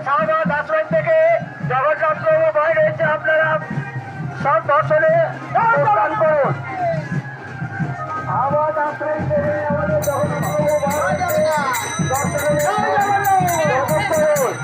শাহবাগ আশ্রম থেকে জগন্নাথবাবু ভয় রয়েছে, আপনারা সব দর্শনে যোগদান করুন। শাহবাগ আশ্রম থেকে আমাদের জগন্নাথবাবু ভয় দর্শনে যোগদান করুন।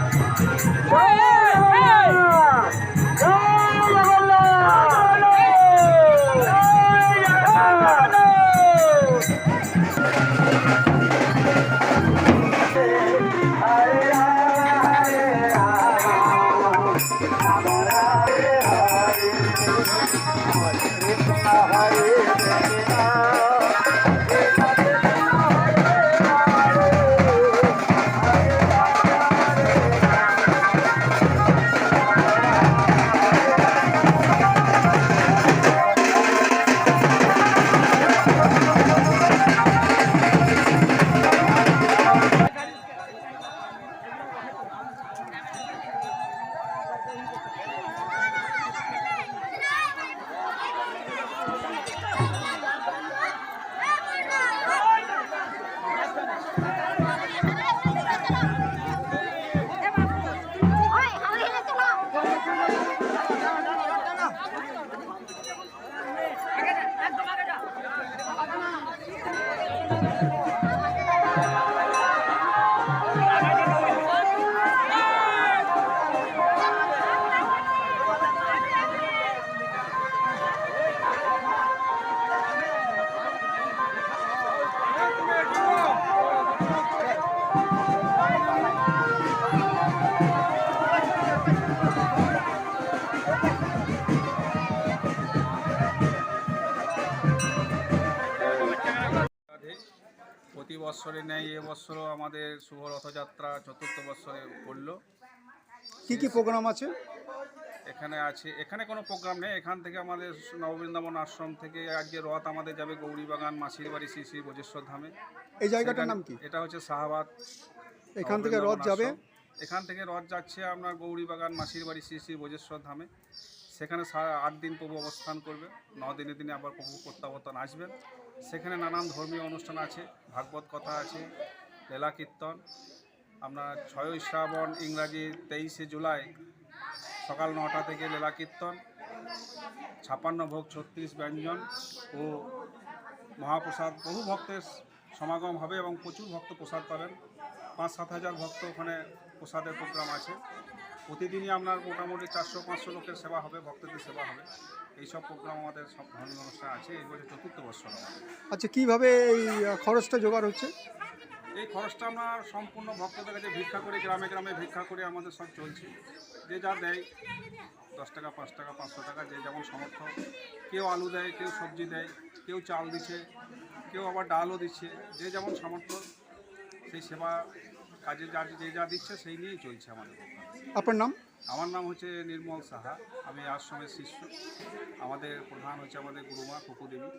প্রতি বৎসরে ন্যায় এবছরও আমাদের শুভ রথযাত্রা চতুর্থ বৎসরে পড়ল। কি কি প্রোগ্রাম আছে? এখানে কোনো প্রোগ্রাম নেই। এখান থেকে আমাদের নববৃন্দাবন আশ্রম থেকে আজকে রথ আমাদের যাবে গৌরীবাগান মাসির বাড়ি শ্রী শ্রী ব্রজেশ্বর ধামে। এই জায়গাটার নাম কি? এটা হচ্ছে শাহবাগ। এখান থেকে রথ যাবে? এখান থেকে রথ যাচ্ছে আপনার গৌরীবাগান মাসির বাড়ি শ্রী শ্রী ব্রজেশ্বর ধামে। সেখানে 8 দিন প্রভু অবস্থান করবে। 9 দিনের দিনে আবার প্রভু প্রত্যাবর্তন আসবেন। সেখানে নানান ধর্মীয় অনুষ্ঠান আছে, ভাগবত কথা আছে, লীলা কীর্তন। আপনার 6ই শ্রাবণ ইংরাজি 23শে জুলাই সকাল 9টা থেকে লীলা কীর্তন, 56 ভোগ 36 ব্যঞ্জন ও মহাপ্রসাদ। বহু ভক্তের সমাগম হবে এবং প্রচুর ভক্ত প্রসাদ পাবেন। 5-7 হাজার ভক্ত ওখানে প্রসাদের প্রোগ্রাম আছে। প্রতিদিনই আপনার মোটামুটি 400-500 লোকের সেবা হবে, ভক্তদের সেবা হবে। এইসব প্রোগ্রাম আমাদের সব ধর্মীয় অনুষ্ঠান আছে। এই বছর চতুর্থ বৎসর আমাদের। আচ্ছা, কিভাবে এই খরচটা জোগাড় হচ্ছে? এই খরচটা আমরা সম্পূর্ণ ভক্তদের কাছে ভিক্ষা করে, গ্রামে গ্রামে ভিক্ষা করে আমাদের সব চলছে। যে যা দেয়, 10 টাকা, 5 টাকা, 500 টাকা, যে যেমন সামর্থ্য। কেউ আলু দেয়, কেউ সবজি দেয়, কেউ চাল দিচ্ছে, কেউ আবার ডালও দিচ্ছে। যে যেমন সামর্থ্য সেই সেবা কাজে যে যা দিচ্ছে সেই নিয়েই চলছে আমাদের। আপনার নাম? আমার নাম হচ্ছে নির্মল সাহা। আমি আশ্রমের শিষ্য। আমাদের প্রধান হচ্ছে আমাদের গুরুমা কুকু দেবী।